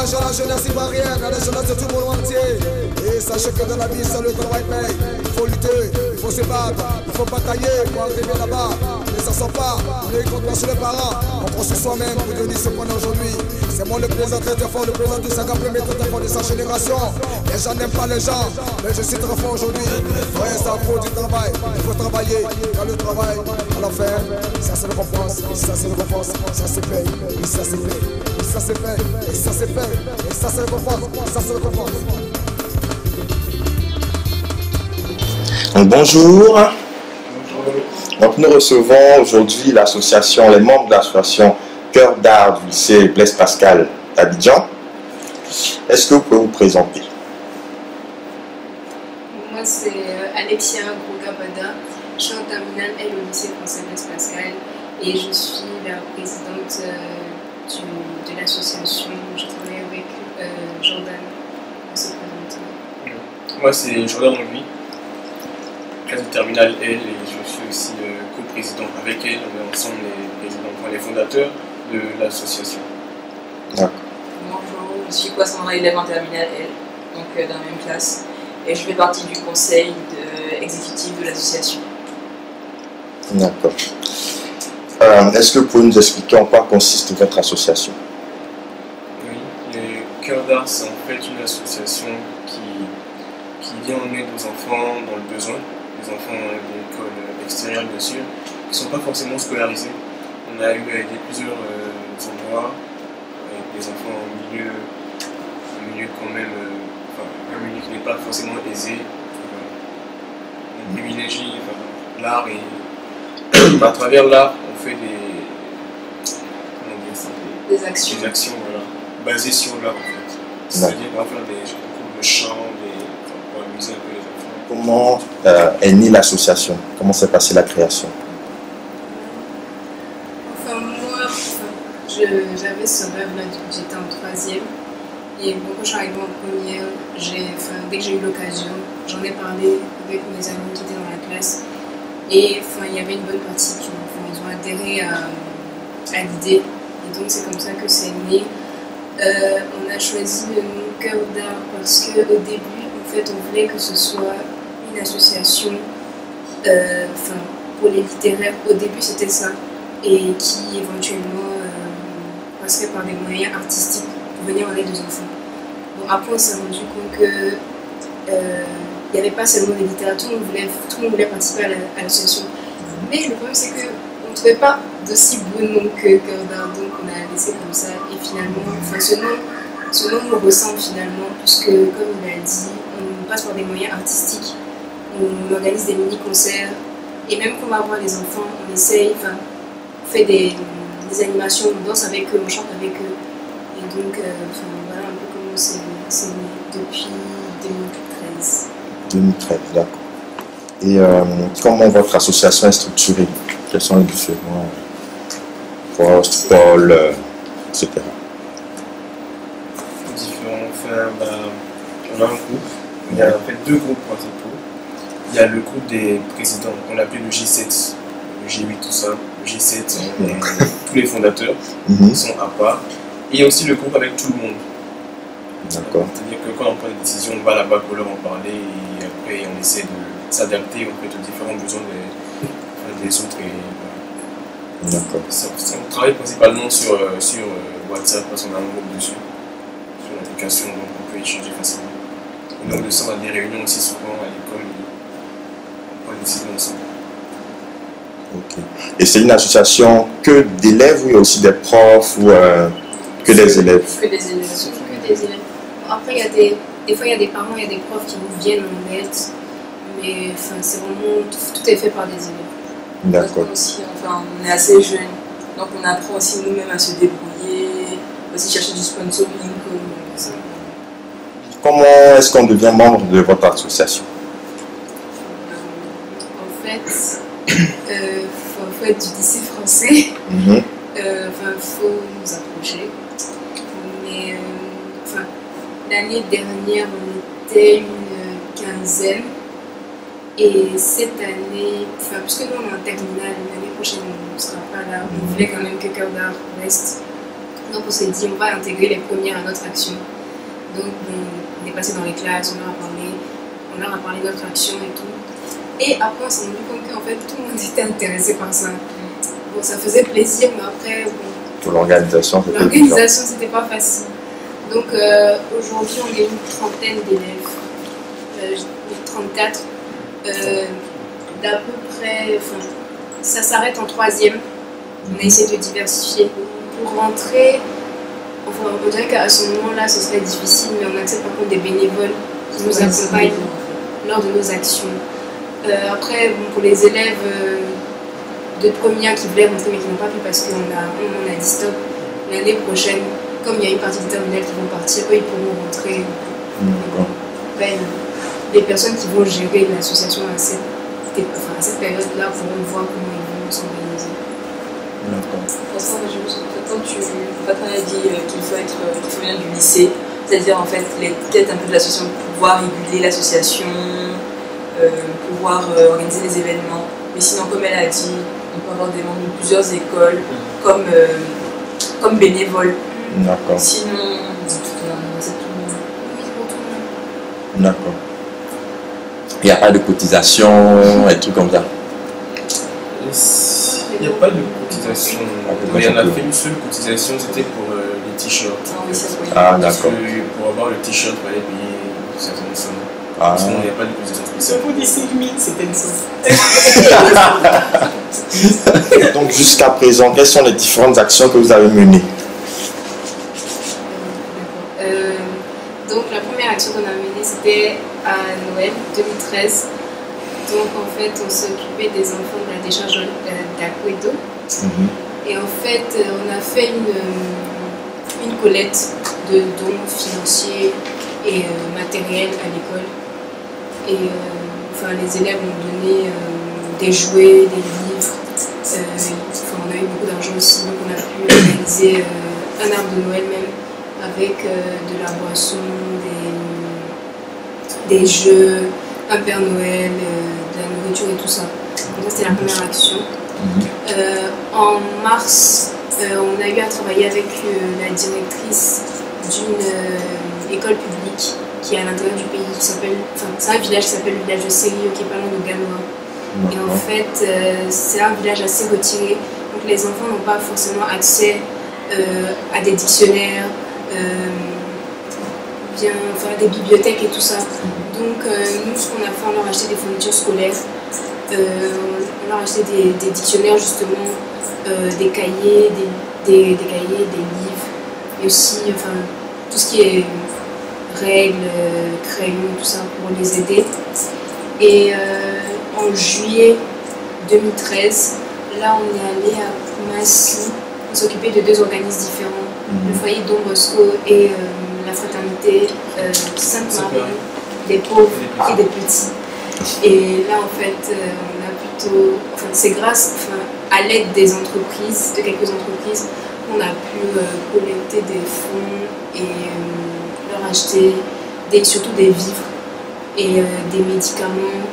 hommage à la jeunesse ivoirienne, à la jeunesse de tout le monde entier. Et sachez que dans la vie, seul le travail paye. Il faut lutter, il faut se battre, il faut batailler pour arriver là-bas. Mais ça sent pas, on est contre sur les parents. On construit soi-même pour devenir ce qu'on est aujourd'hui. C'est moi le président très fort, le président du Saga, premier très fort de sa génération. Les gens n'aiment pas les gens, mais je suis très fort aujourd'hui. Ouais, ça faut du travail, il faut travailler. Dans le travail, à la fin, ça c'est le récompense, ça c'est le récompense, ça se paye, et ça se fait, et ça se fait, et ça se fait, et ça c'est le récompense, ça c'est le récompense. Donc, bonjour. Donc, nous recevons aujourd'hui l'association, les membres de l'association Cœur d'Art du lycée Blaise Pascal d'Abidjan. Est-ce que vous pouvez vous présenter? Moi, c'est Alexia Grogabada. Je suis en terminale L au lycée français Blaise Pascal et je suis la présidente de l'association. Je travaille avec Jordan. Moi, c'est Jordan Louis, classe de terminale L, et je suis aussi co-président avec elle. On est ensemble les fondateurs de l'association. D'accord. Bonjour, je suis Poisson élève en terminale L, donc dans la même classe, et je fais partie du conseil exécutif de l'association. D'accord. Est-ce que vous pouvez nous expliquer en quoi consiste votre association? Oui, le Cœur d'Art, c'est en fait une association qui vient en aide aux enfants dans le besoin, les enfants d'école extérieure bien sûr, qui ne sont pas forcément scolarisés. On a eu à aider plusieurs endroits, avec des enfants en milieu quand même, un milieu qui n'est pas forcément aisé. On privilégie l'art et à travers l'art, on fait des actions voilà, basées sur l'art en fait. C'est-à-dire qu'on va faire des concours de chant, pour amuser un peu les enfants. Comment est née l'association? Comment s'est passée la création? Enfin, moi, j'avais ce rêve-là depuis que j'étais en 3e. Et bon, quand je suis arrivée en première, dès que j'ai eu l'occasion, j'en ai parlé avec mes amis qui étaient dans la classe. Et il y avait une bonne partie qui ils ont adhéré à l'idée. Et donc, c'est comme ça que c'est né. On a choisi le nom Cœur d'Art parce qu'au début, en fait, on voulait que ce soit une association pour les littéraires. Au début, c'était ça. Et qui éventuellement passerait par des moyens artistiques pour venir en aide aux enfants. Bon, après, on s'est rendu compte que il n'y avait pas seulement des littératures, tout le monde voulait participer à l'association. Mais le problème, c'est qu'on ne trouvait pas d'aussi beau nom que Cœur d'Art, donc on a laissé comme ça. Et finalement, ce nom nous ressemble finalement, puisque, comme il a dit, on passe par des moyens artistiques, on organise des mini-concerts, et même quand on va voir les enfants, on essaye, on fait des animations, on danse avec eux, on chante avec eux. Et donc, voilà un peu comment c'est né depuis 2013. 2013, d'accord. Et comment votre association est structurée? Quels sont les différents postes, pôles, etc. On a un groupe, il y a en fait deux groupes principaux. Il y a le groupe des présidents, qu'on appelle le G7, le G8, tout ça. Le G7, tous les fondateurs sont à part. Et il y a aussi le groupe avec tout le monde. D'accord. C'est-à-dire que quand on prend des décisions, on va là-bas pour leur en parler et après on essaie de s'adapter en fait, aux différents besoins des autres. D'accord. On travaille principalement sur WhatsApp parce qu'on a un groupe dessus, sur l'application, donc on peut échanger facilement. Et donc de ça, on a des réunions aussi souvent à l'école on prend des décisions ensemble. Ok. Et c'est une association que d'élèves ou il y a aussi des profs ou que des élèves? Que des élèves. Que des élèves. Après, des fois, il y a des parents, il y a des profs qui nous viennent en aide, mais c'est vraiment, tout est fait par des élèves. D'accord. Aussi, on est assez jeunes, donc on apprend aussi nous-mêmes à se débrouiller, aussi chercher du sponsoring comme ça. Comment est-ce qu'on devient membre de votre association? En fait, faut être du lycée français. Faut nous approcher. Mais l'année dernière, on était une quinzaine. Et cette année, puisque nous on est en terminale, l'année prochaine on ne sera pas là, on voulait quand même que Cœur d'Art reste. Donc on s'est dit, on va intégrer les premières à notre action. Donc on est passé dans les classes, on leur a parlé de notre action et tout. Et après on s'est rendu compte qu'en fait tout le monde était intéressé par ça. Bon, ça faisait plaisir, mais après, bon, Pour l'organisation, c'était pas facile. Donc aujourd'hui on est une trentaine d'élèves, 34, d'à peu près, enfin, ça s'arrête en troisième. On a essayé de diversifier. Pour rentrer, enfin, on dirait qu'à ce moment-là, ce serait difficile, mais on accepte par contre des bénévoles qui nous accompagnent lors de nos actions. Après, bon, pour les élèves de première qui voulaient rentrer mais qui n'ont pas pu parce qu'on a dit stop, l'année prochaine, comme il y a une partie des terminales qui vont partir, eux ils pourront rentrer. Ben, les personnes qui vont gérer l'association à cette période-là pourront voir comment ils vont s'organiser. Quand tu a dit qu'il faut venir du lycée, c'est-à-dire en fait les têtes un peu de l'association pour pouvoir réguler l'association, pouvoir organiser les événements. Mais sinon, comme elle a dit, on peut avoir des membres de plusieurs écoles comme bénévoles. D'accord. Sinon, c'est tout le monde. D'accord. Il n'y a pas de cotisation et tout comme ça. Il n'y a pas de cotisation. Il y en a fait une seule cotisation, c'était pour les t-shirts. Ah, Parce d'accord. que pour avoir le t-shirt, il fallait payer une certaine somme. Ah. Sinon, il n'y a pas de cotisation spéciale. Vous dites 5 000, c'était une somme. Donc jusqu'à présent, quelles sont les différentes actions que vous avez menées? Donc la première action qu'on a menée, c'était à Noël 2013. Donc en fait, on s'est occupé des enfants de la décharge d'Aquedo. Et en fait, on a fait une collecte de dons financiers et matériels à l'école. Et enfin, les élèves ont donné des jouets, des livres. On a eu beaucoup d'argent aussi, donc on a pu réaliser un arbre de Noël même avec de la boisson, des jeux, un Père Noël, de la nourriture et tout ça. Donc c'était la première action. En mars, on a eu à travailler avec la directrice d'une école publique qui est à l'intérieur du pays, qui s'appelle, enfin c'est un village qui s'appelle le village de Serio, qui est pas loin de Ganoa. Et en fait, c'est un village assez retiré, donc les enfants n'ont pas forcément accès à des dictionnaires, des bibliothèques et tout ça. Donc nous, ce qu'on a fait, on leur a acheté des fournitures scolaires, on leur a acheté des dictionnaires justement, des cahiers, des livres, et aussi tout ce qui est règles, crayons, tout ça pour les aider. Et en juillet 2013, là on est allé à Massy, on s'occupait de deux organismes différents, le foyer Don Bosco et la fraternité Sainte-Marie, des pauvres et des petits. Et là en fait, on a plutôt, c'est grâce à l'aide des entreprises, de quelques entreprises, on a pu collecter des fonds et leur acheter surtout des vivres et des médicaments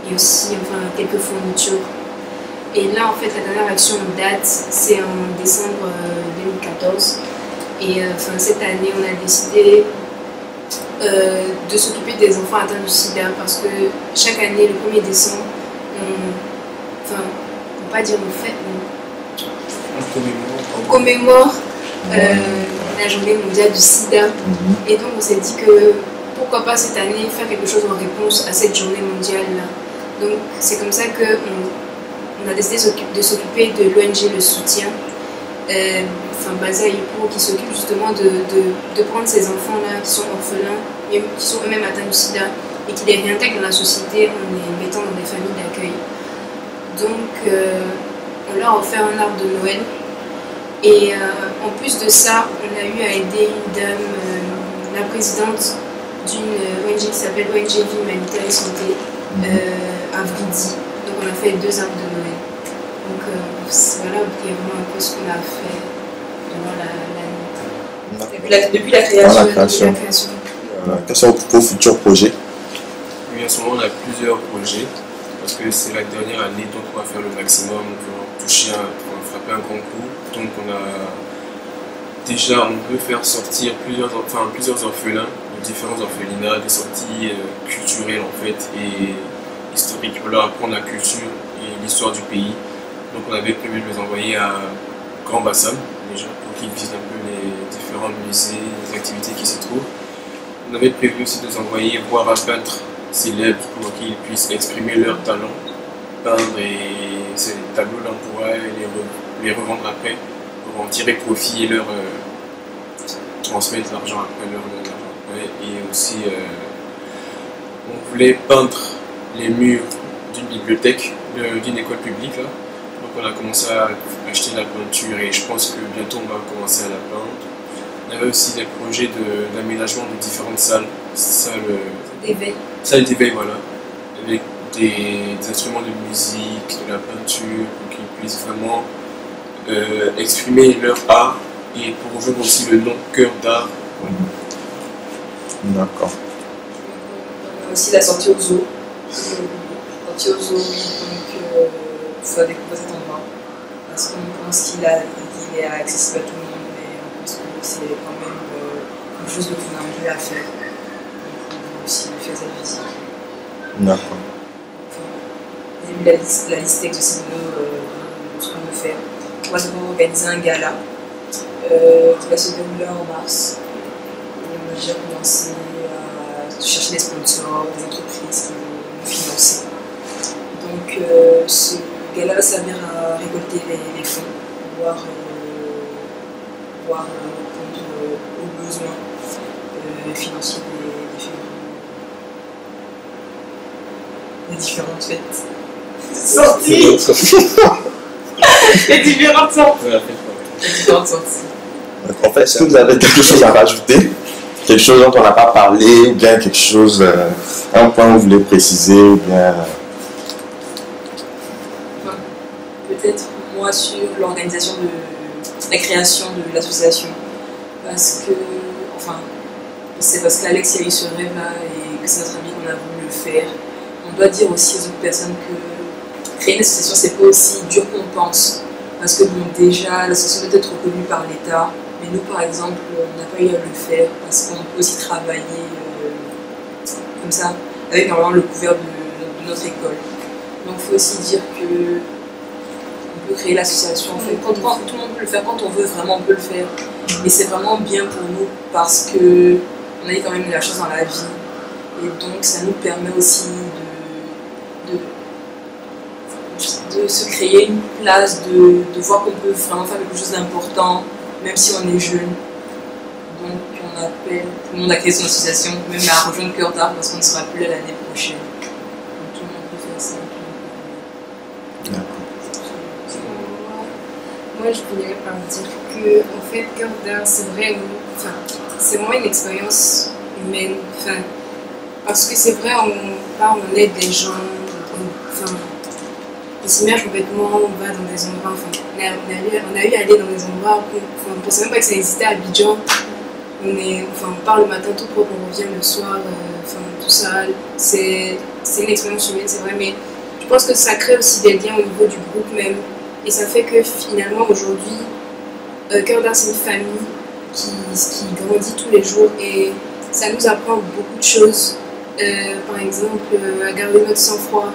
et aussi quelques fournitures. Et là en fait la dernière action en date c'est en décembre 2014 et cette année on a décidé de s'occuper des enfants atteints du sida parce que chaque année le 1er décembre on peut pas dire on commémore la journée mondiale du sida. Et donc on s'est dit que pourquoi pas cette année faire quelque chose en réponse à cette journée mondiale là. Donc c'est comme ça qu'on a décidé de s'occuper de l'ONG Le Soutien, basée à Ypres, qui s'occupe justement de prendre ces enfants là qui sont orphelins, qui sont eux-mêmes atteints du sida et qui les réintègrent dans la société en les mettant dans des familles d'accueil. Donc on leur a offert un arbre de Noël. Et en plus de ça, on a eu à aider une dame, la présidente d'une ONG qui s'appelle ONG Vie Humanitaire et Santé, à Vridi. Donc on a fait 2 arbres de Noël. Donc voilà brièvement un peu ce qu'on a fait durant l'année. Depuis la création. Quels sont vos futurs projets? Oui, en ce moment on a plusieurs projets parce que c'est la dernière année, donc on va faire le maximum pour toucher frapper un concours. Donc on a déjà on peut faire sortir plusieurs orphelins de différents orphelinats, des sorties culturelles en fait et historiques pour leur apprendre la culture et l'histoire du pays. Donc on avait prévu de les envoyer à Grand Bassam déjà pour qu'ils visitent un peu les différents musées, les activités qui s'y trouvent. On avait prévu aussi de les envoyer voir un peintre célèbre pour qu'ils puissent exprimer leur talent, peindre, et ces tableaux-là on pourra les revendre après pour en tirer profit et leur transmettre l'argent après, et aussi on voulait peindre les murs d'une bibliothèque, d'une école publique là. Donc on a commencé à acheter la peinture et je pense que bientôt on va commencer à la peindre. On avait aussi des projets d'aménagement de différentes salles d'éveil, voilà, avec des instruments de musique, de la peinture, pour qu'ils puissent vraiment exprimer leur art et pour rejoindre aussi le nom Cœur d'Art. D'accord. On a aussi la sortie au zoo. Sortie au zoo, donc il faut découvrir cet endroit. Parce qu'on pense qu'il est accessible à tout le monde, mais on pense que c'est quand même quelque chose de fondamental à faire. Donc on peut aussi faire cette visite. D'accord. J'ai mis la liste exhaustive de ce qu'on veut faire. On va devoir organiser un gala qui va se dérouler en mars. On va déjà commencer à chercher des sponsors, des entreprises qui vont nous financer. Donc ce gala va servir à récolter les fonds, pouvoir répondre aux besoins financiers des différentes fêtes. Sorties. Les différentes sorties. Les différentes sorties. En fait, est-ce que vous avez quelque chose à rajouter? Quelque chose dont on n'a pas parlé, ou bien quelque chose, un point que vous voulez préciser, ou bien... Peut-être moi sur l'organisation de la création de l'association. Parce que, c'est parce qu'Alex a eu ce rêve-là et que c'est notre ami qu'on a voulu le faire. On doit dire aussi aux autres personnes que créer une association, c'est pas aussi dur qu'on pense. Parce que bon, déjà, l'association doit être reconnue par l'État, mais nous, par exemple, on n'a pas eu à le faire parce qu'on peut aussi travailler comme ça, avec normalement le couvert de notre école. Donc, il faut aussi dire que on peut créer l'association. En fait, quand tout le monde peut le faire, quand on veut vraiment, on peut le faire. Et c'est vraiment bien pour nous parce que on a quand même de la chance dans la vie. Et donc, ça nous permet aussi de se créer une place, de voir qu'on peut vraiment faire quelque chose d'important, même si on est jeune. Donc on appelle tout le monde à créer son association, même à rejoindre Cœur d'Art parce qu'on ne sera plus là l'année prochaine. Donc tout le monde peut faire ça. Moi je voulais dire que en fait Cœur d'Art c'est vraiment une expérience humaine. Parce que c'est vrai, on aide des gens, on s'immerge complètement, on va dans des endroits, on a eu à aller dans des endroits où on ne pensait même pas que ça existait à Abidjan. On part le matin tout propre, on revient le soir, tout ça. C'est une expérience humaine, c'est vrai, mais je pense que ça crée aussi des liens au niveau du groupe même. Et ça fait que finalement aujourd'hui, Cœur d'Art c'est une famille qui grandit tous les jours et ça nous apprend beaucoup de choses. Par exemple, à garder notre sang-froid.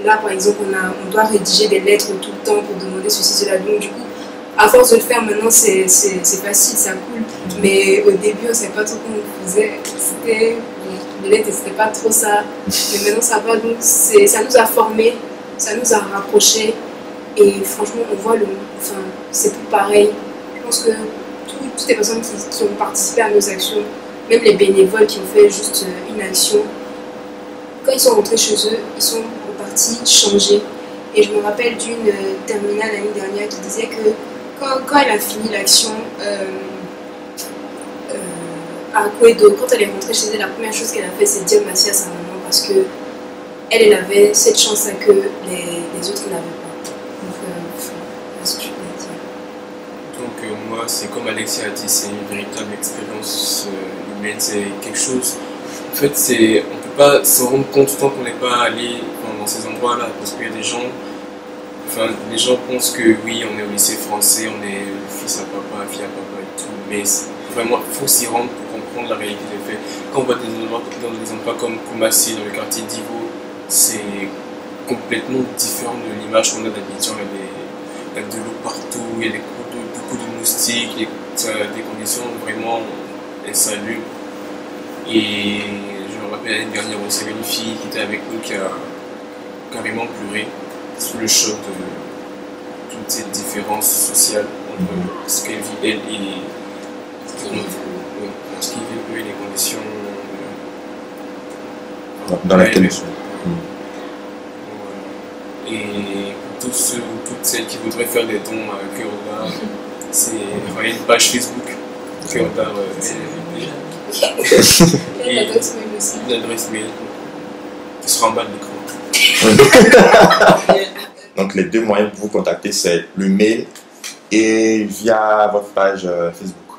Là, par exemple, on doit rédiger des lettres tout le temps pour demander ceci, cela. Donc, du coup, à force de le faire maintenant, c'est facile, ça coule. Mais au début, on ne savait pas trop comment on faisait. C'était les lettres, c'était pas trop ça. Mais maintenant, ça va. Donc, ça nous a formés, ça nous a rapprochés. Et franchement, on voit c'est plus pareil. Je pense que toutes les personnes qui ont participé à nos actions, même les bénévoles qui ont fait juste une action, quand ils sont rentrés chez eux, ils sont repartis changés. Et je me rappelle d'une terminale l'année dernière qui disait que quand elle a fini l'action à Kouedo, quand elle est rentrée chez elle, la première chose qu'elle a fait, c'est dire merci à sa maman parce que elle avait cette chance-là que les autres n'avaient pas. Donc, c'est ce que je peux dire. Donc, moi, c'est comme Alexia a dit, c'est une véritable expérience humaine, c'est quelque chose. En fait, on ne peut pas s'en rendre compte tant qu'on n'est pas allé dans ces endroits-là, parce qu'il y a des gens enfin, les gens pensent que oui, on est au lycée français, on est fils à papa, fille à papa et tout, mais vraiment, il faut s'y rendre pour comprendre la réalité des faits. Quand on va dans des endroits comme Koumassi, dans le quartier d'Ivo, c'est complètement différent de l'image qu'on a d'Abidjan. Il y a de l'eau partout, il y a beaucoup de moustiques, des conditions vraiment insalubres. Et je me rappelle l'année dernière aussi, il y avait une fille qui était avec nous qui a carrément pleuré sous le choc de toute cette différence sociale entre ce qu'elle vit elle et ce qu'ils vivent eux et les conditions dans lesquelles ils sont. Et pour tous ceux ou toutes celles qui voudraient faire des dons à Cœur d'Art, il y a une page Facebook Cœur d'Art Et l'adresse mail aussi. L'adresse mail qui sera en bas de l'écran. Donc les deux moyens pour vous contacter, c'est le mail et via votre page Facebook.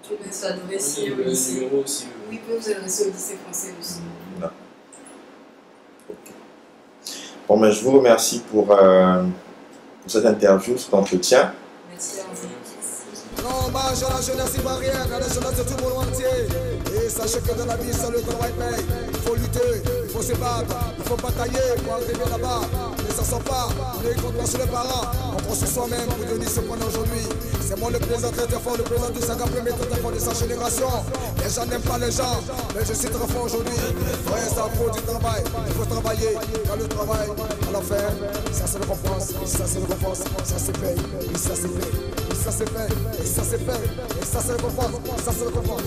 Tu peux s'adresser au Le lycée. numéro aussi. Oui, vous pouvez vous adresser au lycée français aussi. Non. Ok. Bon, mais je vous remercie pour cette interview, cet entretien. Merci à vous. Non, hommage à la jeunesse ivoirienne, à la jeunesse de tout le monde entier. Et sachez que dans la vie, seul le travail paye. Il faut lutter, il faut se battre, il faut batailler pour arriver là-bas. Mais ça ne sent pas, on est contre sur les parents. On prend sur soi-même pour devenir ce qu'on est aujourd'hui. C'est moi le président très fort, le président du 50 premier très fort de sa génération. Les gens n'aiment pas les gens, mais je suis très fort aujourd'hui. Ouais, ça faut du travail, il faut travailler. Quand le travail, à la fin, ça se récompense, ça se récompense, ça se paye, et ça se fait. Et ça c'est fait, et ça c'est fait, et ça se récompense, ça se récompense.